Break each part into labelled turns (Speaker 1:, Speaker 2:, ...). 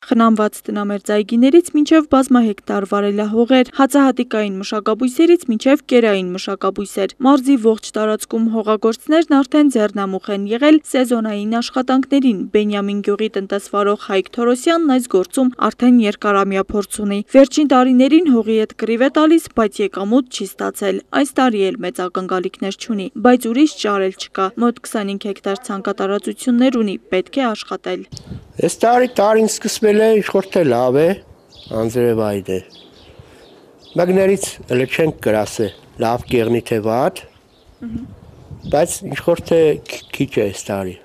Speaker 1: Խնամված տնամերձայգիներից մինչև բազմահեկտար վարելահողեր, հացահատիկային մշակաբույսերից մինչև կերային մշակաբույսեր։ Մարզի ողջ տարածքում հողագործներն արդեն ձեռնամուխ են եղել սեզոնային աշխատանքներին։ Բենյամին գյուղի տնտեսվարող Հայկ Թորոսյանն այս գործում արդեն երկարամյա փորձ ունի։ Վերջին տարիներին հողի հետ կռիվ է տալիս, բայց եկամուտ չի ստացել։ Այս տարի էլ մեծ ակնկալիքներ չունի, բայց ուրիշ ճարել չկա։ Մոտ 25 հեկտար ցանկատարածություններ ունի, պետք է աշխատել։
Speaker 2: Այս տարին սկսվել է, իշխորթե լավ է, անձրևային է։ Մագներից էլ չենք գրասը, լավ կեղնի թե վատ, բայց իշխորթե քիչ է այս տարի։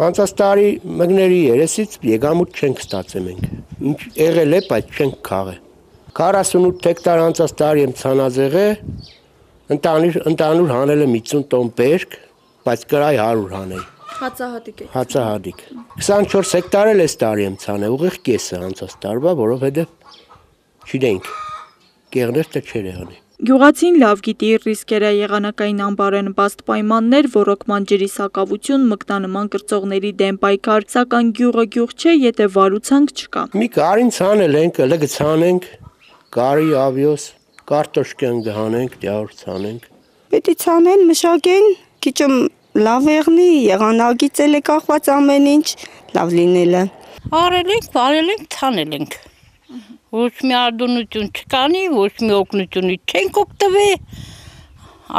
Speaker 2: Անցած տարի մագների երեսից եկամուտ չենք ստացել մենք։ Ինչ եղել է, բայց չենք քաղել։ 48 հեկտար անցած տարի եմ ցանազեղե, ընդանուր հանել եմ 50 տոն բերք, բայց կրայ 100 հանել։
Speaker 1: Հացահատիկ է։
Speaker 2: Հացահատիկ։ 24 հեկտար էլ այս տարի եմ ցանել, ուղիղ կեսը անցած տարվա, որովհետև չգիտենք, կեղներ թե չեր եղանի։
Speaker 1: Գյուղացին լավ գիտի ռիսկերը, եղանակային անբարենպաստ պայմաններ, ոռոգման ջրի սակավություն, մկնանման կրծողների դեմ պայքար, սակայն գյուղը գյուղ չէ, եթե վարուցանք չկա։
Speaker 2: Մի կարին ցանել ենք, լեգ ցանենք, կարի ավյոս, կարտոշկան գհանենք, դյար ցանենք։
Speaker 3: Պետք է ցանել, մշակեն, քիչը լավ եղնի, եղանակից էլ է կախված ամեն ինչ, լավ լինելը։
Speaker 4: Արել ենք, ցանել ենք։ Ոչ մի արդյունություն չկանի, ոչ մի օգնությունից չենք օգտվել,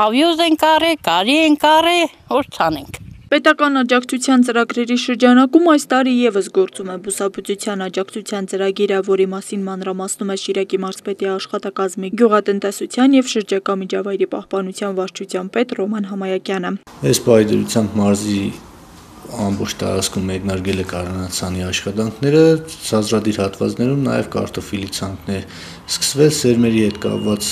Speaker 4: ավյոզ ենք արել, կարի ենք արել, որ ցանենք։
Speaker 1: Պետական աջակցության ծրագրերի շրջանակում այս տարի եւս գործում է բուսաբուծության աջակցության ծրագիրը, որի մասին մանրամասնում է Շիրակի մարզպետի աշխատակազմի գյուղատնտեսության եւ շրջակա միջավայրի պահպանության վարչության պետ Ռոման Համայակյանը։
Speaker 5: Այս պայմանությամբ մարզի ամբողջ տարածքում մեկնարկել է կառնանացանի աշխատանքները, սազրադիր հատվածներում նաև կարտոֆիլի ցանքներ սկսվել, սերմերի հետ կապված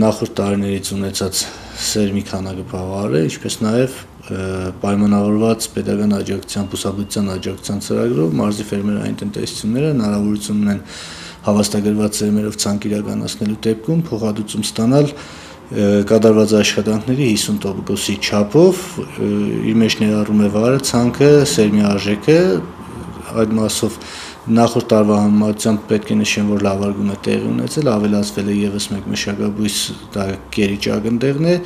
Speaker 5: նախորդ տարիներից ունեցած սերմի քանակը բավարար է, ինչպես նաև պայմանավորված պետական աջակցության, բուսաբուծության աջակցության ծրագրով մարզի ֆերմերային տնտեսությունները հնարավորություն ունեն հավաստագրված սերմերով ցանկ իրականացնելու դեպքում փոխհատուցում ստանալ կատարված աշխատանքների 50%-ի չափով, իր մեջ ներառում է վարը, ցանքը, սերմի արժեքը, այդ մասով նախորդ տարվա համեմատությամբ պետք է նշեմ, որ լավարգում է տեղի ունեցել, ավելացվել է ևս մեկ մշակաբույս, դա կերի ճագնդեղն է,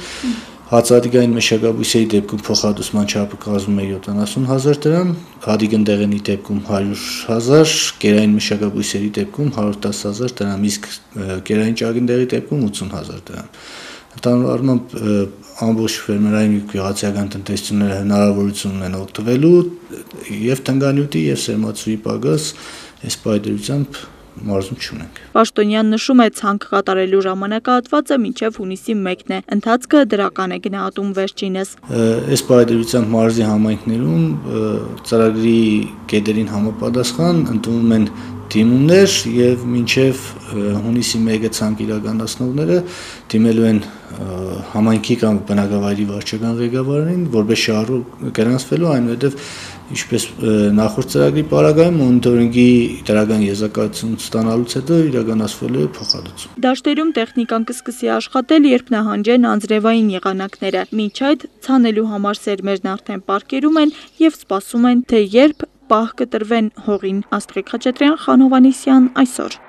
Speaker 5: հացահատիկային մշակաբույսերի դեպքում փոխհատուցման չափը կազմում է 70,000 դրամ, հատիկնդեղենի դեպքում 100,000, կերային մշակաբույսերի դեպքում 110,000 դրամ, իսկ կերային ճագնդեղի դեպքում 80,000 դրամ։ Ընդհանուր առմամբ ամբողջ ֆերմերային գյուղացիական տնտեսությունները հնարավորություն ունեն օգտվելու եւ տնկանյութի եւ սերմացուի պակաս այս պայմանությամբ մարզում չունենք։
Speaker 1: Պաշտոնյան նշում է, ցանք կատարելու ժամանակահատվածը մինչև հունիսի 1-ն է, ընթացքը դրական է գնահատում վերջինս։
Speaker 5: Այս պայմանությամբ մարզի համայնքներում ծրագրի կետերին համապատասխան ընդունվում են դիմումներ եւ մինչեւ հունիսի 1-ը ցանկ իրականացնողները դիմելու են համայնքի կամ բնակավայրի վարչական ղեկավարին, որպես շահառու գրանցվելու, այնուհետև ինչպես նախորդ ծրագրի պարագայում մոնիտորինգի դրական եզրակացություն ստանալուց հետո իրականացվելու է փոխհատուցում։
Speaker 1: Դաշտերում տեխնիկան կսկսի աշխատել, երբ նահանջեն անձրևային եղանակները։ Մինչ այդ ցանելու համար սերմերն արդեն պարկերում են եւ սպասում են, թե երբ պահ կտրվեն հողին։ Աստղիկ Խաչատրյան, Խան Հովհաննիսյան, այսօր։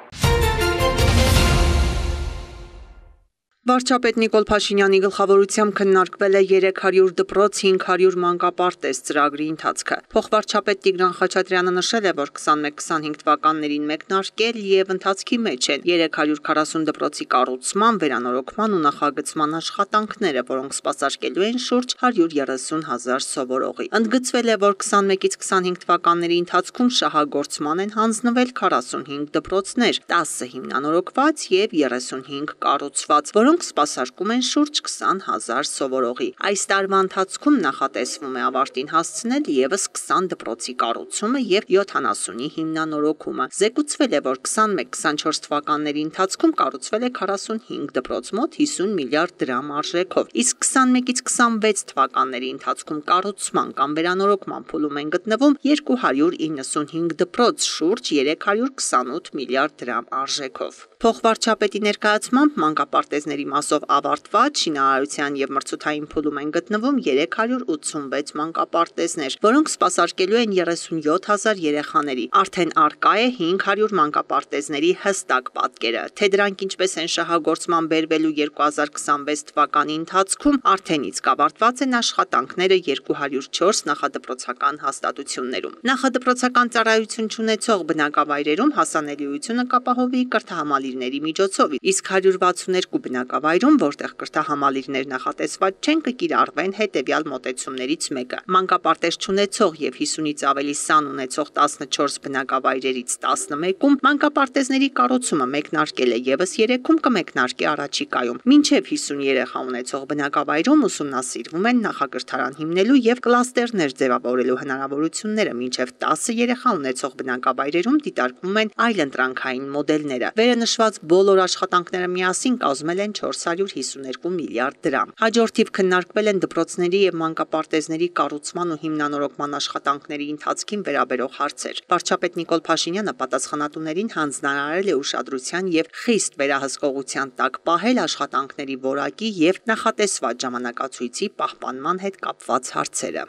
Speaker 6: Վարչապետ Նիկոլ Փաշինյանի գլխավորությամբ քննարկվել է 300 դպրոց 500 մանկապարտեզ ծրագրի ընթացքը։ Փոխվարչապետ Տիգրան Խաչատրյանը նշել է, որ 21-25 թվականներին մեկնարկել եւ ընթացքի մեջ են 340 դպրոցի կառուցման, վերանորոգման ու նախագծման աշխատանքները, որոնք սպասարկելու են շուրջ 130,000 սովորողի։ Ընդգծվել է, որ 21-ից 25 թվականների ընթացքում շահագործման են հանձնվել 45 դպրոցներ, 10 հիմնանորոգված եւ 35 կառուցված, որոնք սպասարկում են շուրջ 20,000 սովորողի։ Այս տարվա ընթացքում նախատեսվում է ավարտին հասցնել եւս 20 դպրոցի կառուցումը եւ 70-ի հիմնանորոգումը։ Զեկուցվել է, որ 21-24 թվականների ընթացքում կառուցվել է 45 դպրոց, մոտ 50 միլիարդ դրամ արժեքով, իսկ 21-ից 26 թվականների ընթացքում կառուցման կամ վերանորոգման փուլում են գտնվում 295 դպրոց, շուրջ 328 միլիարդ դրամ արժեքով։ Փոխվարչապետի ներկայացմամբ մանկապարտեզների մասով ավարտված շինարարության եւ մրցութային փուլում են գտնվում 386 մանկապարտեզներ, որոնք սպասարկելու են 37,000 երեխաների։ Արդեն արկա է 500 մանկապարտեզների հստակ պատկերը։ Թե դրանք ինչպես են շահագործման բերվելու 2026 թվականի ընթացքում արդեն իսկ ավարտված են աշխատանքները 204 նախադպրոցական հաստատություններում։ Նախադպրոցական ծառայություն չունեցող բնակավայրերում հասանելիությունը կապահովի կրթահամալիրների միջոցով, իսկ 162 բնակավայրում, որտեղ կրթահամալիրներ նախատեսված չեն, կկիրառվեն հետևյալ մոտեցումներից մեկը։ Մանկապարտեզ չունեցող եւ 50-ից ավելի սան ունեցող 14 բնակավայրերից 11-ում մանկապարտեզների կառուցումը մեկնարկել է եւս 3-ում կմեկնարկի առաջիկայում։ Մինչեւ 50 երեխա ունեցող բնակավայրում ուսումնասիրվում են նախակրթարան հիմնելու եւ կլաստերներ ձևավորելու հնարավորությունները, մինչեւ 10 երեխա ունեցող բնակավայրերում դիտարկվում են այլընտրանքային մոդելները։ Վերնշված բոլոր աշխատանքները միասին կազմել են 452 միլիարդ դրամ։ Հաջորդիվ քննարկվել են դպրոցների եւ մանկապարտեզների կառուցման ու հիմնանորոգման աշխատանքների ընթացքին վերաբերող հարցեր։ Վարչապետ Նիկոլ Փաշինյանը պատասխանատուներին հանձնարարել է ուշադրության եւ խիստ վերահսկողության տակ պահել աշխատանքների որակի եւ նախատեսված ժամանակացույցի պահպանման հետ կապված հարցերը։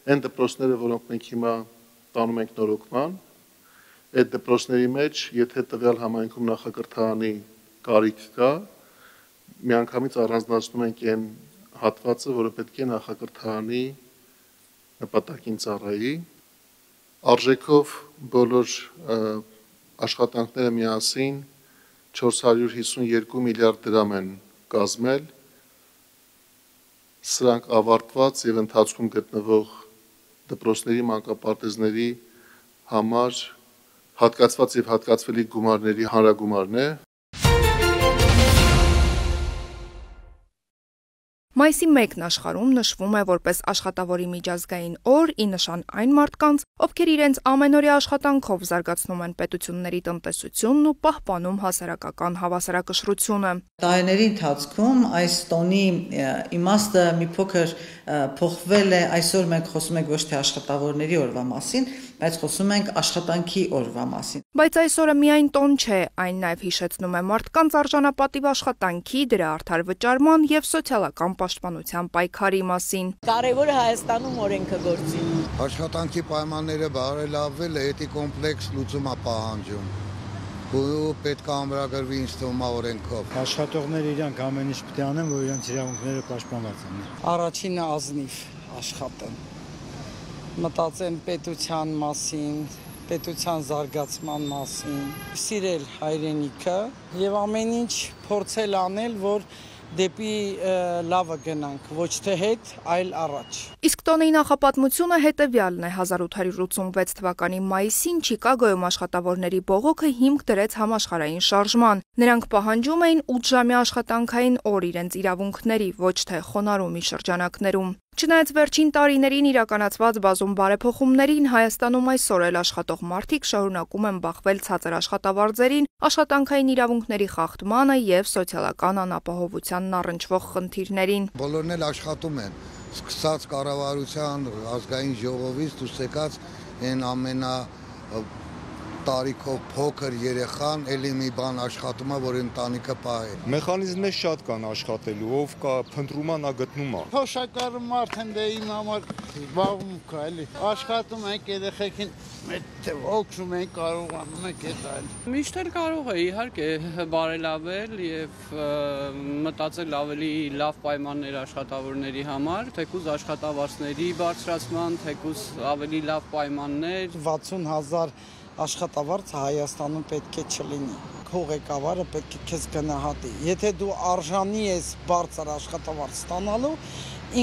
Speaker 7: Այն դպրոցները, որոնք մենք հիմա տանում ենք նորոգման, այդ դպրոցների մեջ, եթե տվյալ համայնքում նախակրթարանի կարիք կա, միանգամից առանձնացնում ենք այն հատվածը, որը պետք է նախակրթարանի նպատակին ծառայի։ Արժեքով բոլոր աշխատանքները միասին 452 միլիարդ դրամ են կազմել։ Սրանք ավարտված եւ ընթացքում գտնվող դպրոցների մանկապարտեզների համար հատկացված եւ հատկացվելի գումարների հանրագումարն է։
Speaker 8: Մայիսի 1-ն աշխարհում նշվում է որպես աշխատավորի միջազգային օր՝ ի նշան այն մարդկանց, ովքեր իրենց ամենօրյա աշխատանքով զարգացնում են պետությունների տնտեսությունն ու պահպանում հասարակական հավասարակշռությունը։
Speaker 9: Տարիների ընթացքում այս տոնի իմաստը մի փոքր փոխվել է, այսօր մենք խոսում ենք ոչ թե աշխատավորների օրվա մասին, բայց խոսում ենք աշխատանքի օրվա մասին։
Speaker 8: Բայց այս օրը միայն տոն չէ, այն նաև հիշեցնում է մարդկանց արժանապատիվ աշխատանքի, դրա արդար վճարման եւ սոցիալական պաշտպանության պայքարի մասին։
Speaker 10: Կարևորը Հայաստանում օրենքը գործի։
Speaker 11: Աշխատանքի պայմանները բարելավվել է, էթիկ կոմպլեքս լուծում է պահանջում։ Ու պետք է ամրագրվի ինձ թվում է օրենքով։
Speaker 12: Աշխատողները իրանք ամեն ինչ պետք է անեն, որ իրենց իրավունքները պաշտպանված լինեն։
Speaker 13: Առաջինը ազնիվ աշխատեն։ Մտածեն պետության մասին, պետության զարգացման մասին, սիրել հայրենիքը եւ ամեն ինչ փորձել անել, որ դեպի լավը գնանք, ոչ թե հետ, այլ առաջ։
Speaker 8: Իսկ տոնի նախապատմությունը հետևյալն է. 1886 թվականի մայիսին Չիկագոյում աշխատավորների բողոքը հիմք դրեց համաշխարհային շարժման։ Նրանք պահանջում էին 8-ժամյա աշխատանքային օր իրենց իրավունքների, ոչ թե խոնարհումի շրջանակներում։ Չնայած վերջին տարիներին իրականացված բազում բարեփոխումներին, Հայաստանում այսօր էլ աշխատող մարդիկ շարունակում են բախվել ցածր աշխատավարձերին, աշխատանքային իրավունքների խախտմանը եւ սոցիալական անապահովությանն առնչվող խնդիրներին։
Speaker 11: Բոլորն էլ աշխատում են, սկսած կառավարության, ազգային ժողովից դուրս եկած այն ամենա տարիքով փոքր երեխան էլի մի բան աշխատում է, որ ընտանիքը պահի։
Speaker 14: Մեխանիզմներ շատ կան աշխատելու, ով կա փնտրում է, նա գտնում է։
Speaker 13: Փոշակառը մարդ են դե իմ համար զբաղվում կա, էլի։ Աշխատում ենք երեխեքին, թե օգնում ենք, կարողանում ենք այդ այլ։
Speaker 15: Միշտ էլ կարող է իհարկե բարելավել եւ մտածել ավելի լավ պայմաններ աշխատավորների համար, թեկուզ աշխատավարձների բարձրացման, թեկուզ ավելի լավ պայմաններ։
Speaker 13: 60,000 աշխատավարձ Հայաստանում պետք է չլինի։ Քո ղեկավարը պետք է քեզ գնահատի։ Եթե դու արժանի ես բարձր աշխատավարձ ստանալու,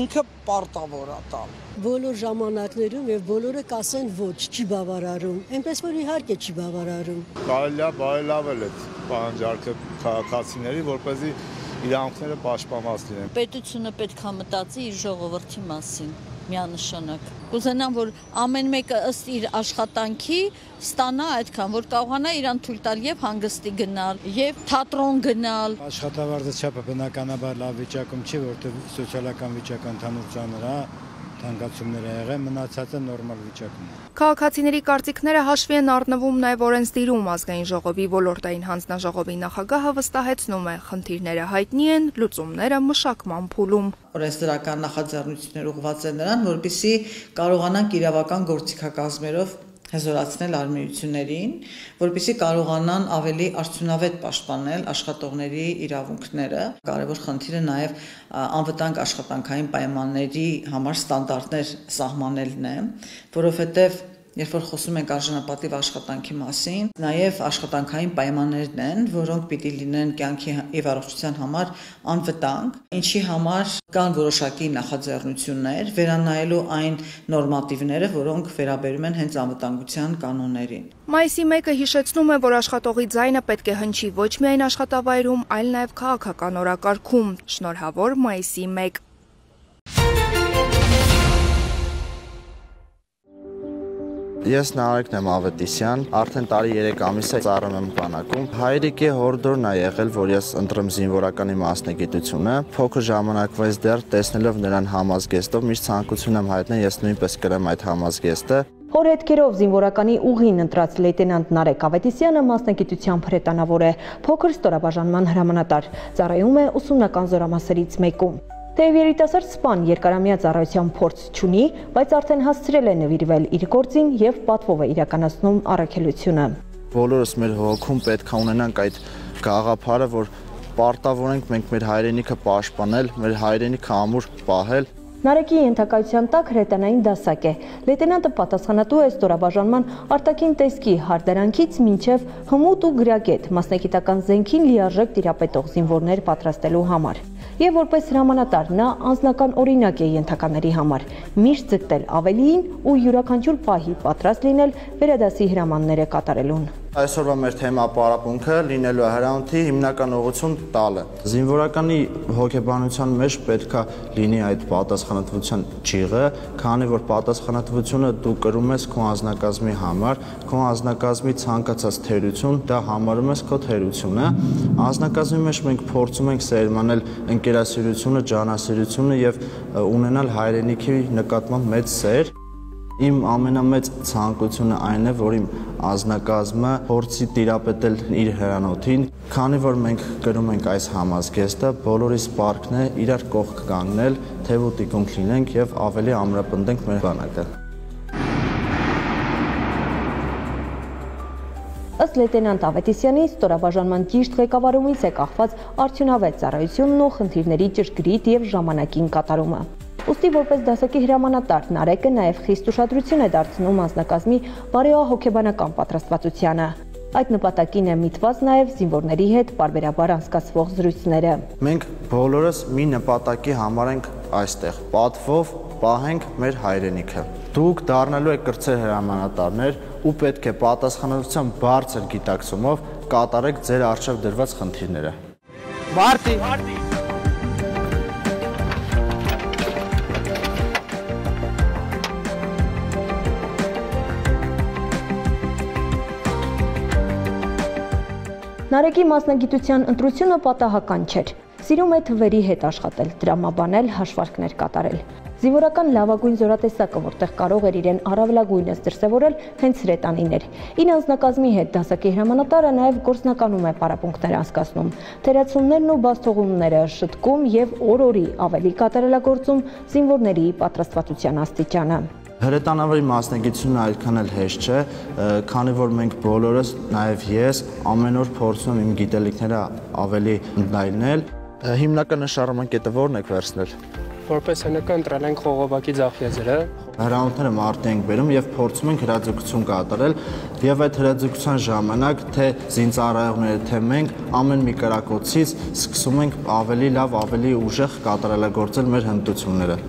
Speaker 13: ինքը պարտավոր է տալ։
Speaker 10: Բոլոր ժամանակներում եւ բոլորը կասեն ոչ, չի բավարարում։ Այնպես որ իհարկե չի բավարարում։
Speaker 14: Կարելի է բարելավել այդ պահանջարկը քաղաքացիների, որպեսզի իրավունքները պաշտպանված լինեն։
Speaker 16: Պետությունը պետք է մտածի իր ժողովրդի մասին։ Միանշանակ։ Կուզենամ, որ ամեն մեկը ըստ իր աշխատանքի ստանա այդքան, որ կարողանա իրան թույլ տալ եւ հանգստի գնալ, եւ թատրոն գնալ։
Speaker 12: Աշխատավարձը չափը բնականաբար լավ վիճակում չի, որտեղ սոցիալական վիճակը ընդհանուր ծանր է, թանկացումներ ա եղել, մնացածը նորմալ վիճակում է։
Speaker 8: Քաղաքացիների կարծիքները հաշվի են առնվում նաև օրենսդիրում ազգային ժողովի ոլորտային հանձնաժողովի նախագահը վստահեցնում է, խնդիրները հայտնի են, լուծումները մշակման փուլում։
Speaker 9: Օրենսդրական նախաձեռնություններ ուղղված են նրան, որպեսզի կարողանանք իրավական գործիքակազմերով հզորացնել արմիություններին, որպեսզի կարողանան ավելի արդյունավետ պաշտպանել աշխատողների իրավունքները։ Կարևոր խնդիրը նաև անվտանգ աշխատանքային պայմանների համար ստանդարտներ սահմանելն է, որովհետև երբ որ խոսում ենք արժանապատիվ աշխատանքի մասին, նաև աշխատանքային պայմաններն են, որոնք պիտի լինեն կյանքի եւ առողջության համար անվտանգ, ինչի համար կան որոշակի նախաձեռնություններ, վերանայելու այն նորմատիվները, որոնք վերաբերում են հենց անվտանգության կանոններին։
Speaker 8: Մայիսի 1-ը հիշեցնում է, որ աշխատողի ձայնը պետք է հնչի ոչ միայն աշխատավայրում, այլ նաև քաղաքական օրակարգում։ Շնորհավոր Մայիսի 1։
Speaker 17: Ես Նարեկն եմ Ավետիսյան, արդեն տարի 3 ամիս է ծառայում եմ բանակում։ Հայրիկի հորդորն է եղել, որ ես ընտրեմ զինվորականի մասնագիտությունը։ Փոքր ժամանակվայից դեռ տեսնելով նրան համազգեստով միշտ ցանկություն եմ հայտնել ես նույնպես կրեմ այդ համազգեստը։
Speaker 18: Հոր հետքերով զինվորականի ուղին ընտրած լեյտենանտ Նարեկ Ավետիսյանը մասնագիտությամբ հրետանավոր է, փոքր ստորաբաժանման հրամանատար, ծառայում է ուսումնական զորամասերից մեկում։ Թեև երիտասարդ սպան երկարամյա ծառայության փորձ չունի, բայց արդեն հասցրել է նվիրվել իր գործին եւ պատվով է իրականացնում առաքելությունը։
Speaker 17: Բոլորս մեր հոգում պետք է ունենանք այդ գաղափարը, որ պարտավոր ենք մենք մեր հայրենիքը պաշտպանել, մեր հայրենիքը ամուր պահել։
Speaker 18: Նարեկի ենթակայության տակ հրետանային դասակ է։ Լեյտենանտը պատասխանատու է ստորաբաժանման արտաքին տեսքի հարդարանքից մինչև հմուտ ու գրագետ մասնագիտական զենքին լիարժեք տիրապետող զինվորներ պատրաստելու համար։ Եվ որպես հրամանատար նա անձնական օրինակ է ենթակաների համար, միշտ ձգտել ավելիին ու յուրաքանչյուր պահի պատրաստ լինել վերադասի հրամանները կատարելուն։
Speaker 17: Այսօրվա մեր թեմա պարապմունքը լինելու է հրանոթի հիմնական ուղղություն տալը։ Զինվորականի հոգեբանության մեջ պետք է լինի այդ պատասխանատվության ճիղը, քանի որ պատասխանատվությունը դու կրում ես քո անձնակազմի համար, քո անձնակազմի ցանկացած թերություն, դա համարում ես քո թերությունը։ Անձնակազմի մեջ մենք փորձում ենք սերմանել ընկերասիրությունը, ջանասիրությունը եւ ունենալ հայրենիքի նկատմամբ մեծ սեր։ Իմ ամենամեծ ցանկությունը այն է, որ իմ անձնակազմը փորձի տիրապետել իր հրանոթին, քանի որ մենք կրում ենք այս համազգեստը, բոլորիս պարտքն է իրար կողք կանգնել, թեև ու տիկունք լինենք եւ ավելի ամրապնդենք մեր բանակը։
Speaker 18: Ըստ լեյտենանտ Ավետիսյանի ստորաբաժանման ճիշտ ղեկավարումից է կախված արդյունավետ ծառայությունն ու խնդիրների ճշգրիտ եւ ժամանակին կատարումը։ Ուստի որպես դասակի հրամանատար Նարեկը նաև խիստ ուշադրություն է դարձնում անձնակազմի բարոյահոգեբանական պատրաստվածությանը։ Այդ նպատակին է միտված նաև զինվորների հետ պարբերաբար անցկացվող զրույցները։
Speaker 17: Մենք բոլորս մի նպատակի համար ենք այստեղ, պատվով պահենք մեր հայրենիքը։ Դուք դառնալու եք կրտսեր հրամանատարներ ու պետք է պատասխանատվության բարձր գիտակցումով կատարեք ձեր առջև դրված խնդիրները։ Մարտի
Speaker 18: Նարեկի մասնագիտության ընտրությունը պատահական չէր։ Սիրում է թվերի հետ աշխատել, դրամաբանել, հաշվարկներ կատարել։ Զինվորական լավագույն զորատեսակը, որտեղ կարող էր իրեն առավելագույնս դրսևորել, հենց հրետանին էր։ Իր անձնակազմի հետ դասակի հրամանատարը նաև գործնականում է պարապմունքներ անցկացնում, թերացումներն ու բացթողումները շտկում եւ օր-օրի ավելի կատարելագործում զինվորների պատրաստվածության աստիճանը։
Speaker 17: Հրետանավորի մասնագիտությունը այդքան էլ հեշտ չէ, քանի որ մենք բոլորս, նաև ես, ամեն օր փորձում եմ իմ գիտելիքները ավելի ընդլայնել։ Հիմնական նշանակետը ո՞րն եք վերցնել։
Speaker 19: Որպես հնկը ընտրել ենք խողովակի ձախեզրը։
Speaker 17: Հրամանները մարտի ենք բերում եւ փորձում ենք հրաձգություն կատարել եւ այդ հրաձգության ժամանակ թե զինծառայողները, թե մենք ամեն մի կրակոցից սկսում ենք ավելի լավ, ավելի ուժեղ կատարելագործել մեր հմտությունները։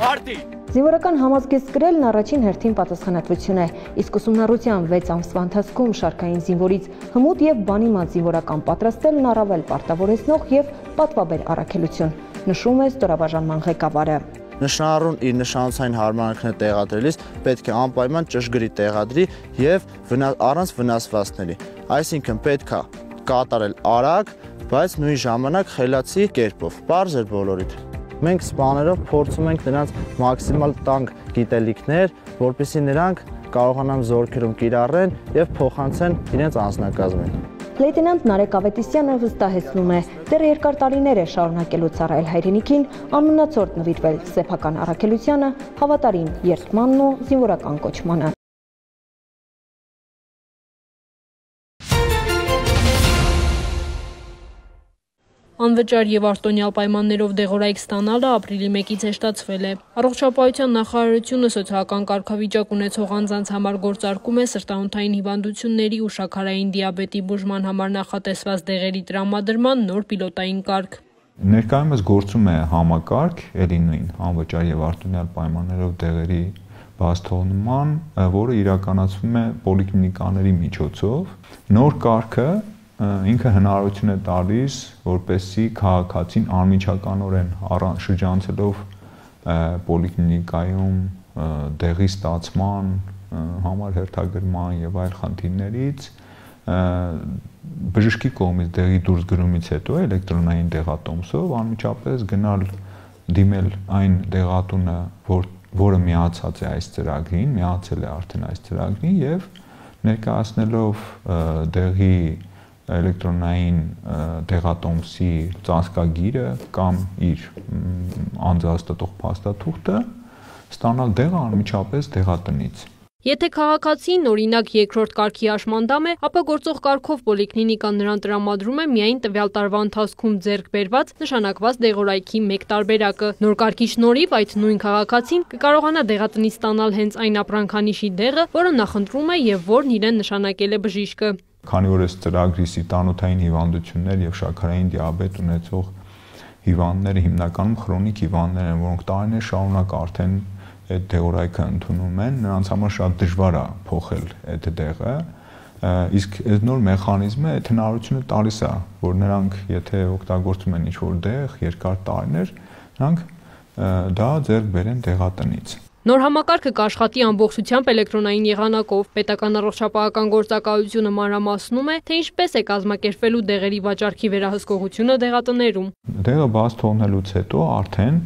Speaker 19: Մարտի
Speaker 18: Զինվորական համազգեստ կրելն առաջին հերթին պատասխանատվություն է, իսկ ուսումնառության 6 ամսվա ընթացքում շարքային զինվորից հմուտ եւ բանիմաց զինվորական պատրաստելն առավել պարտավորեցնող եւ պատվաբեր առաքելություն, նշում է ստորաբաժանման ղեկավարը։
Speaker 17: Նշանառուն իր նշանոցային հարմարանքները տեղադրելիս պետք է անպայման ճշգրիտ տեղադրի եւ առանց վնասվածքների։ Այսինքն պետք է կատարել արագ, բայց նույն ժամանակ խելացի կերպով։ Պարզ էր բոլորիդ։ մենք սպաներով փորձում ենք նրանց մաքսիմալ տանկ գիտելիքներ, որպեսզի նրանք կարողանան զորքերում կիրառեն եւ փոխանցեն իրենց անձնակազմին։
Speaker 18: Լեյտենանտ Նարեկ Ավետիսյանը վստահեցնում է, դեռ երկար տարիներ է շարունակելու ծառայել հայրենիքին, անմնացորդ նվիրվել սեփական առաքելությանը, հավատարիմ երդմանն ու զինվորական կոչմանը։
Speaker 20: Անվճար եւ արտոնյալ պայմաններով դեղորայք ստանալը ապրիլի 1-ից հեշտացվել է։ Առողջապահության նախարարությունը սոցիալական կարգավիճակ ունեցող անձանց համար գործարկում է սրտանոթային հիվանդությունների ու շաքարային դիաբետի բուժման համար նախատեսված դեղերի տրամադրման նոր պիլոտային կարգ։
Speaker 21: Ներկայումս գործում է համակարգ, ելի նույն անվճար եւ արտոնյալ պայմաններով դեղերի բացթողնման, որը իրականացվում է պոլիկլինիկաների միջոցով։ Նոր կարգը ինքը հնարավորություն է տալիս, որպեսզի քաղաքացին անմիջականորեն շրջանցելով պոլիկլինիկայում դեղի ստացման, համար հերթագրման եւ այլ խնդիրներից բժշկի կողմից դեղի դուրս գրումից հետո էլեկտրոնային դեղատոմսով անմիջապես գնալ դիմել այն դեղատունը, որը միացած է այս ծրագրին, միացել է արդեն այս ծրագրին եւ ներկայացնելով դեղի էլեկտրոնային դեղատոմսի ծածկագիրը կամ իր անձնահաստատող փաստաթուղթը ստանալ դեղը անմիջապես դեղատնից։
Speaker 20: Եթե քաղաքացին օրինակ երկրորդ կարգի հաշմանդամ է, ապա գործող կարգով պոլիկլինիկան նրան տրամադրում է միայն տվյալ տարվա ընթացքում ձեռք բերված նշանակված դեղորայքի մեկ տարբերակը։ Նոր կարգի շնորհիվ այդ նույն քաղաքացին կկարողանա դեղատնից ստանալ հենց այն ապրանքանիշի դեղը, որը նախընտրում է եւ որն իրեն նշանակել է բժիշկը։
Speaker 21: Քանի որ այս ծրագրի սիրտանոթային հիվանդություններ եւ շաքարային դիաբետ ունեցող հիվանդները հիմնականում քրոնիկ հիվանդներ են, որոնք տարիներ շարունակ արդեն այդ դեղորայքը ընդունում են, նրանց համար շատ դժվար է փոխել այդ դեղը, իսկ այդ նոր մեխանիզմը այդ հնարավորությունը տալիս է, որ նրանք եթե օգտագործում են ինչ-որ դեղ երկար տարիներ, նրանք դա ձեռք բերեն դեղատնից։
Speaker 20: Նոր համակարգը կաշխատի ամբողջությամբ էլեկտրոնային եղանակով։ Պետական առողջապահական գործակալությունը մանրամասնում է, թե ինչպես է կազմակերպվելու դեղերի վաճառքի վերահսկողությունը դեղատներում։
Speaker 21: Դեղը բաց թողնելուց հետո արդեն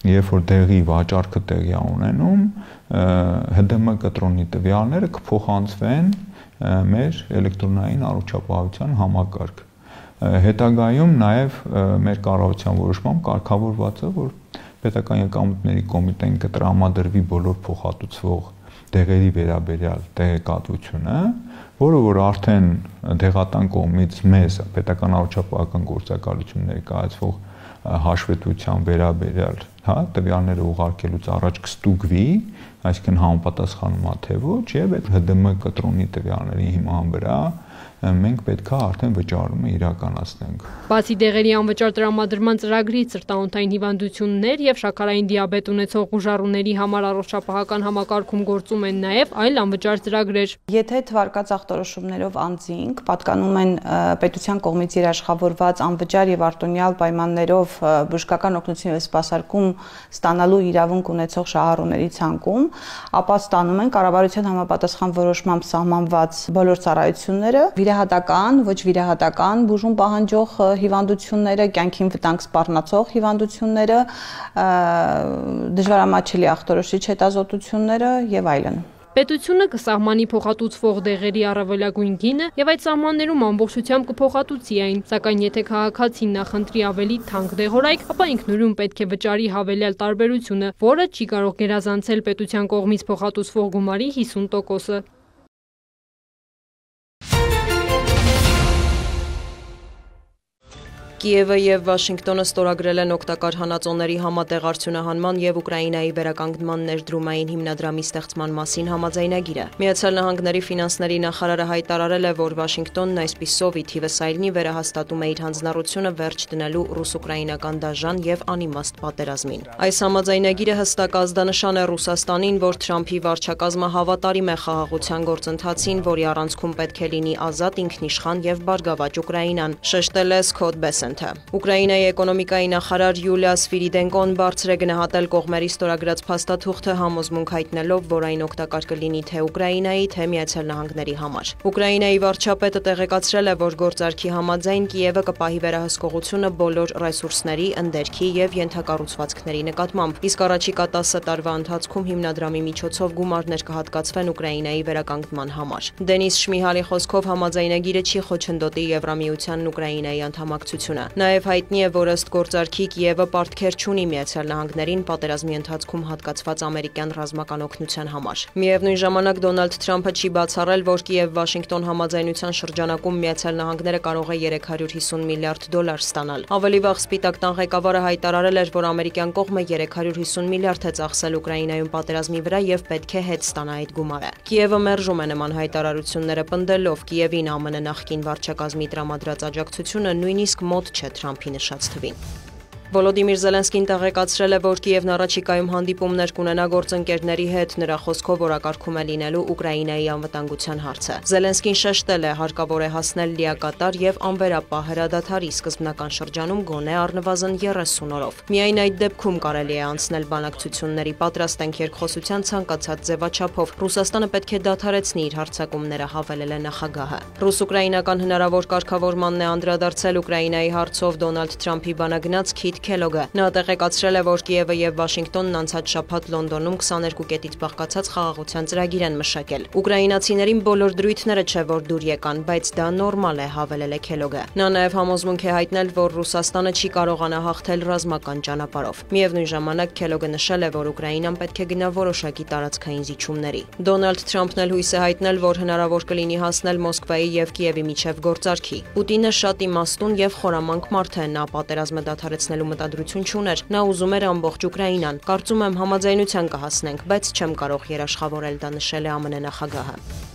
Speaker 21: երբ որ դեղի վաճառքը տեղի է ունենում, ՀԴՄ կտրոնի տվյալները կփոխանցվեն մեր էլեկտրոնային առողջապահության համակարգ։ Հետագայում նաև մեր կառավարության որոշմամբ կարգավորված է, որ պետական եկամուտների կոմիտեն կտրամադրվի բոլոր փոխհատուցվող դեղերի վերաբերյալ տեղեկատվությունը, որը որ արդեն դեղատան կողմից մեզ պետական առողջապահական գործակալություն ներկայացվող հաշվետվության վերաբերյալ, տվյալները ուղարկելուց առաջ կստուգվի, այսինքն համապատասխանում է թե ոչ, եւ այդ ՀԴՄ կտրոնի տվյալների հիման վրա մենք պետք է արդեն վճարումը իրականացնենք։
Speaker 20: Բացի դեղերի անվճար տրամադրման ծրագրից սրտանոթային հիվանդություններ եւ շաքարային դիաբետ ունեցող բուժառուների համար առողջապահական համակարգում գործում են նաեւ այլ անվճար ծրագրեր։
Speaker 22: Եթե թվարկած ախտորոշումներով անձինք պատկանում են պետության կողմից երաշխավորված անվճար եւ արտոնյալ պայմաններով բժշկական օգնություն եւ սպասարկում ստանալու իրավունք ունեցող շահառուների ցանկում, ապա ստանում են կառավարության համապատասխան որոշմամբ սահմանված բոլոր ծառայությունները, վիրահատական, ոչ վիրահատական բուժում պահանջող հիվանդությունները, կյանքին վտանգ սպառնացող հիվանդությունները, դժվարամատչելի ախտորոշիչ հետազոտությունները եւ այլն։
Speaker 20: Պետությունը կսահմանի փոխհատուցվող դեղերի առավելագույն գինը եւ այդ սահմաններում ամբողջությամբ կփոխհատուցի այն, սակայն եթե քաղաքացին նախընտրի ավելի թանկ դեղորայք, ապա ինքնուրույն պետք է վճարի հավելյալ տարբերությունը, որը չի կարող գերազանցել պետության կողմից փոխհատուցվող գումարի 50%-ը։
Speaker 23: Կիևը եւ Վաշինգտոնը ստորագրել են օգտակար հանածոների համատեղ արդյունահանման եւ Ուկրաինայի վերականգնման ներդրումային հիմնադրամի ստեղծման մասին համաձայնագիրը։ Միացյալ Նահանգների ֆինանսների նախարարը հայտարարել է, որ Վաշինգտոնն այսպիսով ի թիվս այլնի վերահաստատում է իր հանձնառությունը վերջ դնելու ռուս-ուկրաինական դաժան եւ անիմաստ պատերազմին։ Այս համաձայնագիրը հստակ ազդանշան է Ռուսաստանին, որ Թրամփի վարչակազմը հավատարիմ է խաղաղության գործընթացին, որի առանցքում պետք է լինի ազատ, ինքնիշխան եւ բարգավաճ Ուկրաինան, շեշտել է Սքոթ Բեսենթը։ մենեջմենթը։ Ուկրաինայի էկոնոմիկայի նախարար Յուլիա Սվիրիդենկոն բարձր է գնահատել կողմերի ստորագրած փաստաթուղթը, համոզմունք հայտնելով, որ այն օգտակար կլինի թե Ուկրաինայի, թե Միացյալ Նահանգների համար։ Ուկրաինայի վարչապետը տեղեկացրել է, որ գործարքի համաձայն Կիևը կպահի վերահսկողությունը բոլոր ռեսուրսների, ընդերքի եւ ենթակառուցվածքների նկատմամբ, իսկ առաջիկա 10 տարվա ընթացքում հիմնադրամի միջոցով գումարներ կհատկացվեն Ուկրաինայի վերականգնման համար։ Դենիս Շմիհալի խոսքով համաձայնագիրը չի խոչընդոտի Եվրամիությանն Ուկրաինայի անդամակցությունը։ Նաև հայտնի է, որ ըստ գործարքի Կիևը պարտքեր չունի Միացյալ Նահանգներին պատերազմի ընթացքում հատկացված ամերիկյան ռազմական օգնության համար։ Միևնույն ժամանակ Դոնալդ Թրամփը չի բացառել, որ Կիև-Վաշինգտոն համաձայնության շրջանակում Միացյալ Նահանգները կարող է $350 միլիարդ ստանալ։ Ավելի վաղ Սպիտակ տան ղեկավարը հայտարարել էր, որ ամերիկյան կողմը $350 միլիարդ է ծախսել Ուկրաինայում պատերազմի վրա եւ պետք է հետ ստանա այդ գումարը։ Կիևը մերժում է նման հայտարարությունները, պնդելով Կիևին ԱՄՆ նախկին վարչակազմի տրամադրած աջակցությունը նույնիսկ մոտ չէ Թրամփի նշած թվին։ Վոլոդիմիր Զելենսկին տեղեկացրել է, որ Կիևն առաջիկայում հանդիպումներ կունենա գործընկերների հետ, նրա խոսքով օրակարգում է լինելու Ուկրաինայի անվտանգության հարցը։ Զելենսկին շեշտել է, հարկավոր է հասնել լիակատար եւ անվերապահ հրադադարի սկզբնական շրջանում գոնե առնվազն 30 օրով։ Միայն այդ դեպքում կարելի է անցնել բանակցությունների, պատրաստ ենք երկխոսության ցանկացած ձևաչափով։ Ռուսաստանը պետք է դադարեցնի իր հարձակումները, հավելել է նախագահը։ Ռուս-ուկրաինական հնարավոր կարգավորմանն է անդրադարձել Ուկրաինայի հարցով Դոնալդ Թրամփի բանագնաց Քիթ Քելոգը։ Նա տեղեկացրել է, որ Կիևը եւ Վաշինգտոնն անցած շաբաթ Լոնդոնում 22 կետից բաղկացած խաղաղության ծրագիր են մշակել։ Ուկրաինացիներին բոլոր դրույթները չէ, որ դուր եկան, բայց դա նորմալ է, հավելել է Քելոգը։ Նա նաև համոզմունք է հայտնել, որ Ռուսաստանը չի կարողանա հաղթել ռազմական ճանապարհով։ Միևնույն ժամանակ Քելոգը նշել է, որ Ուկրաինան պետք է գնա որոշակի տարածքային զիջումների։ Դոնալդ Թրամփն էլ հույս է հայտնել, որ հնարավոր կլինի հասնել Մոսկվայի եւ Կիևի միջև գործարքի։ Պուտինը շատ իմաստուն եւ խորամանկ մարդ է, նա պատերազմը դադարեցնելու մտադրություն չուներ, նա ուզում էր ամբողջ Ուկրաինան։ Կարծում եմ համաձայնության կհասնենք, բայց չեմ կարող երաշխավորել, դա նշել է ԱՄՆ նախագահը։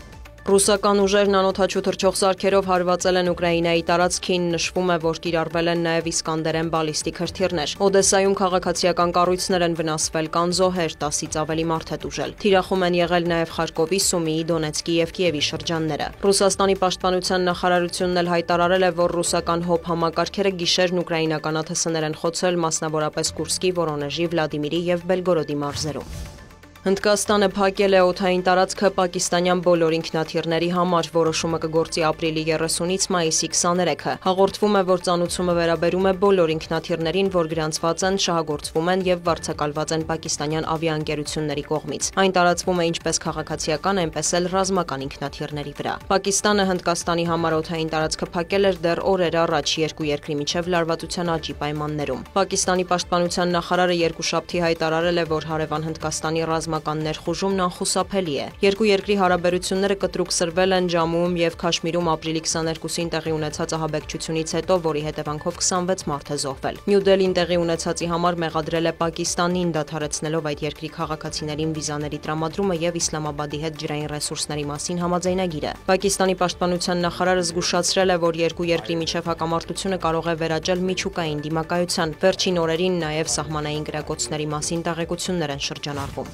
Speaker 23: Ռուսական ուժերն անօդաչու թռչող սարքերով հարվածել են Ուկրաինայի տարածքին, նշվում է, որ կիրառվել են նաև Իսկանդերեն բալիստիկ հրթիռներ։ Օդեսայում քաղաքացիական կառույցներ են վնասվել, կան զոհեր, 10-ից ավելի մարդ է տուժել։ Թիրախում են եղել նաև Խարկովի, Սումիի, Դոնեցկի եւ Կիևի շրջանները։ Ռուսաստանի պաշտպանության նախարարությունն էլ հայտարարել է, որ ռուսական հոբ համակարգերը գիշերն ուկրաինական ԱԹՍ-ներ են խոցել, մասնավորապես Կուրսկի, Վորոնեժի, Վլադիմիրի եւ Բելգորոդի մարզերում։ Հնդկաստանը փակել է օդային տարածքը պակիստանյան բոլոր ինքնաթիռների համար, որոշումը կգործի ապրիլի 30-ից մայիսի 23-ը։ Հաղորդվում է, որ ծանուցումը վերաբերում է բոլոր ինքնաթիռներին, որ գրանցված են, շահագործվում են եւ վարձակալված են պակիստանյան ավիաընկերությունների կողմից։ Այն տարածվում է ինչպես քաղաքացիական, այնպես էլ ռազմական ինքնաթիռների վրա։ Պակիստանը Հնդկաստանի համար օդային տարածքը փակել էր դեռ օրեր առաջ երկու երկրի միջև լարվածության աճի պայմաններում։ Պակիստանի պաշտպանության նախարարը երկուշաբթի հայտարարել է, որ հարևան Հնդկաստանի ռազմական ներխուժումն անխուսափելի է։ Երկու երկրի հարաբերությունները կտրուկ սրվել են Ջամուում եւ Քաշմիրում ապրիլի 22-ին տեղի ունեցած ահաբեկչությունից հետո, որի հետևանքով 26 մարդ է զոհվել։ Նյու Դելին տեղի ունեցածի համար մեղադրել է Պակիստանին, դադարեցնելով այդ երկրի քաղաքացիներին վիզաների տրամադրումը եւ Իսլամաբադի հետ ջրային ռեսուրսների մասին համաձայնագիրը։ Պակիստանի պաշտպանության նախարարը զգուշացրել է, որ երկու երկրի միջև հակամարտությունը կարող է վերաճել միջուկային դիմակայության։ Վերջին օրերին նաեւ սահմանային գրակոծների մասին տեղեկություններ են շրջանառվում։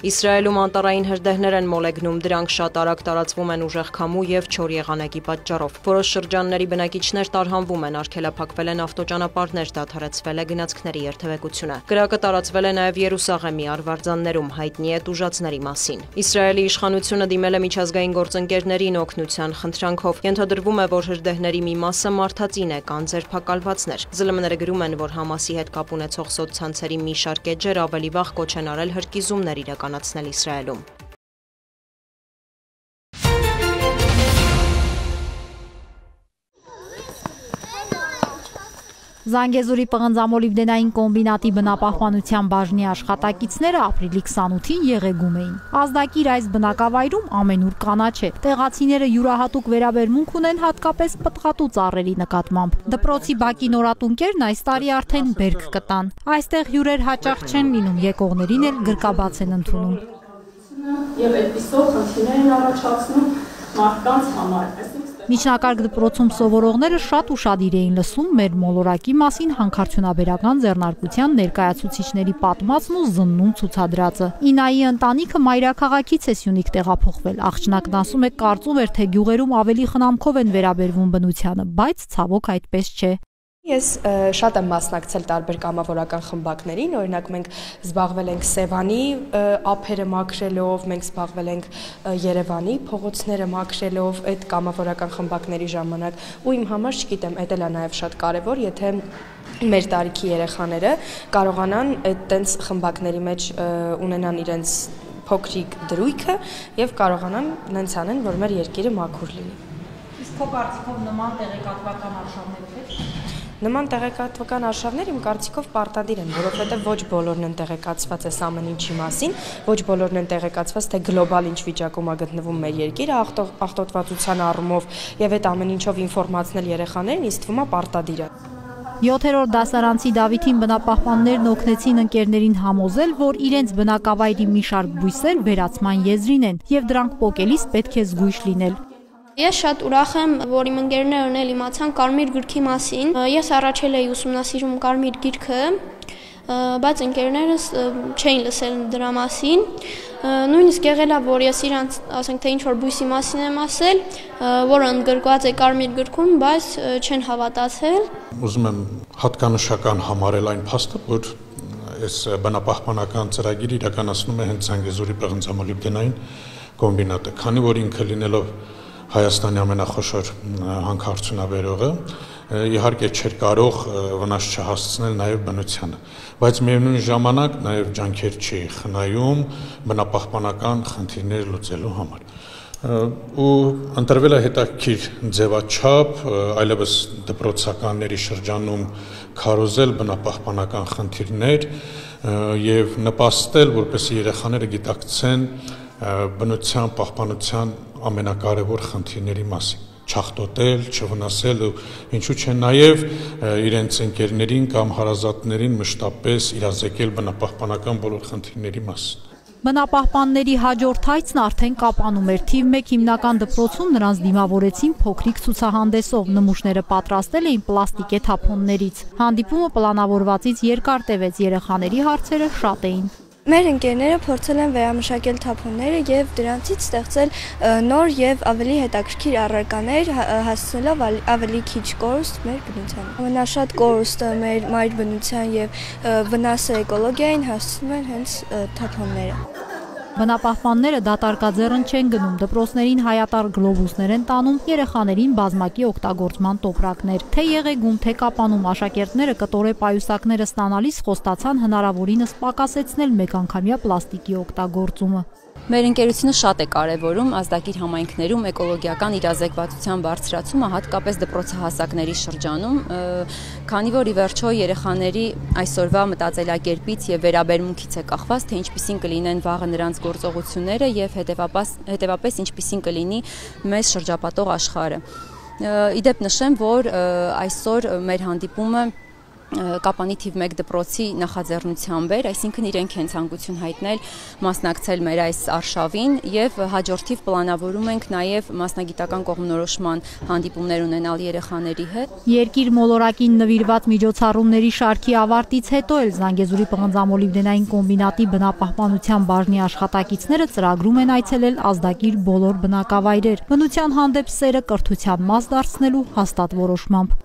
Speaker 23: Իսրայելում անտառային հրդեհներ են մոլեգնում, դրանք շատ արագ տարածվում են ուժեղ քամու եւ չոր եղանակի պատճառով։ Որոշ շրջանների բնակիչներ տարհանվում են, արգելափակվել են ավտոճանապարհներ, դադարեցվել է գնացքների երթևեկությունը։ Կրակը տարածվել է նաեւ Երուսաղեմի արվարձաններում, հայտնի է տուժածների մասին։ Իսրայելի իշխանությունը դիմել է միջազգային գործընկերներին օգնության խնդրանքով։ Ենթադրվում է, որ հրդեհների մի մասը մարդածին է, կան ձերբակալվածներ։ ԶԼՄ-ները գրում են, որ Համասի հետ կապ ունեցող սոցցանցերի մի շարք էջեր ավելի վաղ կոչ են արել հրկիզումներ իրականացնել Իսրայելում։
Speaker 2: Զանգեզուրի պղնձամոլիբդենային կոմբինատի բնապահպանության բաժնի աշխատակիցները ապրիլի 28-ին եղեգում էին։ Ազդակիր այս բնակավայրում ամենուր կանաչ է։ Տեղացիները յուրահատուկ վերաբերմունք ունեն հատկապես պտղատու ծառերի նկատմամբ։ Դպրոցի բակի նորատունկերն այս տարի արդեն բերք կտան։ Այստեղ հյուրեր հաճախ չեն լինում, եկողներին էլ գրկաբաց են ընդունում։
Speaker 3: Եվ այդպիսով խնդիրներ են առաջացնում մարդկանց համար։
Speaker 2: Միջնակարգ դպրոցում սովորողները շատ ուշադիր էին լսում մեր մոլորակի մասին հանքարդյունաբերական ձեռնարկության ներկայացուցիչների պատմածն ու զննում ցուցադրածը։ Ինայի ընտանիքը մայրաքաղաքից է Սյունիք տեղափոխվել։ Աղջնակն ասում է, կարծում էր, թե գյուղերում ավելի խնամքով են վերաբերվում բնությանը, բայց ցավոք այդպես չէ։
Speaker 1: Ես շատ եմ մասնակցել տարբեր կամավորական խմբակներին, օրինակ մենք զբաղվել ենք Սևանի ափերը մաքրելով, մենք զբաղվել ենք Երևանի փողոցները մաքրելով այդ կամավորական խմբակների ժամանակ ու իմ համար չգիտեմ, դա էլ է նաև շատ կարևոր, եթե մեր տարիքի երեխաները կարողանան այդ տենց խմբակների մեջ ունենան իրենց փոքրիկ դրույքը եւ կարողանան նենց անեն, որ մեր երկիրը մաքուր լինի։
Speaker 2: Իսկ քո կարծիքով նման տեղեկատվական արշավները թե՞։
Speaker 1: Նման տեղեկատվական արշավներ իմ կարծիքով պարտադիր են, որովհետև ոչ բոլորն են տեղեկացված այս ամեն ինչի մասին, ոչ բոլորն են տեղեկացված, թե գլոբալ ինչ վիճակում է գտնվում մեր երկիրը աղտոտվածության առումով եւ այդ ամեն ինչով ինֆորմացնել երեխաներին ինձ թվում է պարտադիր է։
Speaker 2: 7-րդ դասարանցի Դավիթին բնապահպաններն օգնեցին ընկերներին համոզել, որ իրենց բնակավայրի մի շարք բույսեր վերացման եզրին են եւ դրանք պոկելիս պետք է զգույշ լինել։
Speaker 4: Ես շատ ուրախ եմ, որ իմ ընկերներն էլ իմացան կարմիր գրքի մասին։ Ես առաջել էի ուսումնասիրում կարմիր գիրքը, բայց ընկերներս չէին լսել դրա մասին։ Նույնիսկ եղել է, որ ես իրանց, ասենք թե ինչ-որ բույսի մասին եմ ասել, որը ընդգրկված է կարմիր գրքում, բայց չեն հավատացել։
Speaker 5: Ուզում եմ հատկանշական համարել այն փաստը, որ այս բնապահպանական ծրագիրը իրականացնում է հենց Զանգեզուրի պղնձամոլիբդենային կոմբինատը, քանի որ ինքը լինելով Հայաստանի ամենախոշոր հանքարդյունաբերողը իհարկե չէր կարող վնաս չհասցնել նաև բնությանը, բայց միևնույն ժամանակ նաև ջանքեր չի խնայում բնապահպանական խնդիրներ լուծելու համար։ Ու ընտրվել է հետաքրքիր ձևաչափ այլևս դպրոցականների շրջանում քարոզել բնապահպանական խնդիրներ եւ նպաստել, որպեսզի երեխաները գիտակցեն բնության պահպանության ամենակարևոր խնդիրների մասին, չախտոտել, չվնասել ու ինչու՞ չէ նաև իրենց ընկերներին կամ հարազատներին մշտապես իրազեկել բնապահպանական բոլոր խնդիրների մասին։
Speaker 2: Բնապահպանների հաջորդ հայցն արդեն Կապանում էր։ Թիվ 1 հիմնական դպրոցում նրանց դիմավորեցին փոքրիկ ցուցահանդեսով, նմուշները պատրաստել էին պլաստիկե թափոններից։ Հանդիպումը պլանավորվածից երկար տևեց, երեխաների հարցերը շատ էին։
Speaker 4: Մեր ընկերները փորձել են վերամշակել թափոնները եւ դրանցից ստեղծել նոր եւ ավելի հետաքրքիր առարկաներ, հասցնելով ավելի քիչ կորուստ մեր բնությանը։ Ամենաշատ կորուստը մեր մայր բնության եւ վնասը էկոլոգիային հասցնում են հենց թափոնները։
Speaker 2: Բնապահպանները դատարկաձեռն չեն գնում, դպրոցներին հայատար գլոբուսներ են տանում, երեխաներին բազմակի օգտագործման տոպրակներ։ Թե Եղեգում, թե Կապանում աշակերտները կտորե պայուսակները ստանալիս խոստացան հնարավորինս պակասեցնել մեկանգամյա պլաստիկի օգտագործումը։
Speaker 24: Մեր ընկերությունը շատ է կարևորում ազդակիր համայնքներում էկոլոգիական իրազեկվածության բարձրացումը, հատկապես դպրոցահասակների շրջանում, քանի որ ի վերջո երեխաների այսօրվա մտածելակերպից եւ վերաբերմունքից է կախված, թե ինչպիսին կլինեն վաղը նրանց գործողությունները եւ հետեւապես ինչպիսին կլինի մեզ շրջապատող աշխարհը։ Իդեպ նշեմ, որ այսօր մեր հանդիպումը Կապանի թիվ 1 դպրոցի նախաձեռնությամբ էր, այսինքն իրենք են ցանկություն հայտնել մասնակցել մեր այս արշավին եւ հաջորդիվ պլանավորում ենք նաեւ մասնագիտական կողմնորոշման հանդիպումներ ունենալ երեխաների հետ։
Speaker 2: Երկիր մոլորակին նվիրված միջոցառումների շարքի ավարտից հետո էլ Զանգեզուրի պղնձամոլիբդենային կոմբինատի բնապահպանության բաժնի աշխատակիցները ծրագրում են այցելել ազդակիր բոլոր բնակավայրեր, բնության հանդեպ սերը կրթության մաս դարձնելու հաստատ որոշմամբ։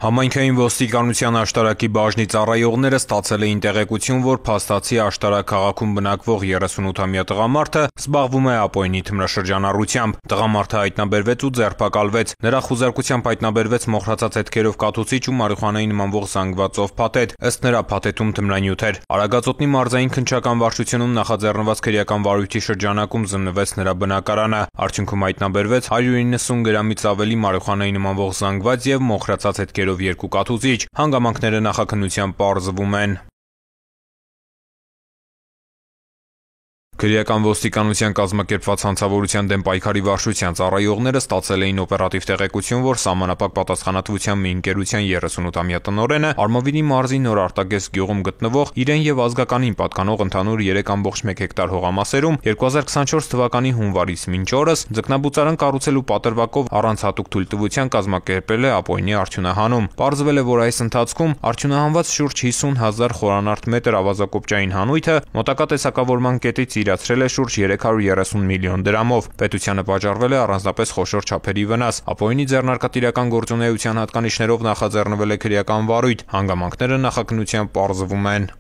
Speaker 25: Համայնքային ոստիկանության աշտարակի բաժնի ծառայողները ստացել էին տեղեկություն, որ Փաստացի աշտարակ քաղաքում բնակվող 38-ամյա տղամարդը զբաղվում է ապօրինի թմրաշրջանառությամբ։ Տղամարդը հայտնաբերվեց ու ձերբակալվեց։ Նրա խուզարկությամբ հայտնաբերվեց մոխրացած հետքերով կաթուցիչ ու մարիխուանայի նմանվող զանգվածով փաթեթ, ըստ նրա փաթեթում թմրանյութ էր։ Արագածոտնի մարզային քննչական վարչությունում նախաձեռնված քրեական վարույթի շրջանակում զննվեց նրա բնակարանը։ Արդյունքում հայտնաբերվեց 190 գրամից ավելի մարիխուանայի նմանվող զանգված եւ մոխրացած հետքերով 2 կաթուցիչ, հանգամանքները նախաքննությամբ պարզվում են։ Քրեական ոստիկանության կազմակերպված հանցավորության դեմ պայքարի վարչության ծառայողները ստացել էին օպերատիվ տեղեկություն, որ սահմանապակ պատասխանատվության մի ընկերության 38-ամյա տնօրենը Արմավիրի մարզի Նոր Արտագես գյուղում գտնվող իրեն եւ ազգականին պատկանող ընդհանուր 3.1 հեկտար հողամասերում 2024 թվականի հունվարից մինչ օրս ձկնաբուծարան կառուցելու պատրվակով առանց հատուկ թույլտվության կազմակերպել է ապօրինի արդյունահանում։ Պարզվել է, որ այս ընթացքում արդյունահանված շուրջ 50,000 խորանարդ մետր ավազակոպճային հանույթը մոտակա տեսակավորման կետից իր ավելացրել է շուրջ 330 միլիոն դրամով։ Պետությանը պատճառվել է առանձնապես խոշոր չափերի վնաս։ Ապօրինի ձեռնարկատիրական գործունեության հատկանիշներով նախաձեռնվել է քրեական վարույթ։ Հանգամանքները նախաքննությամբ պարզվում են։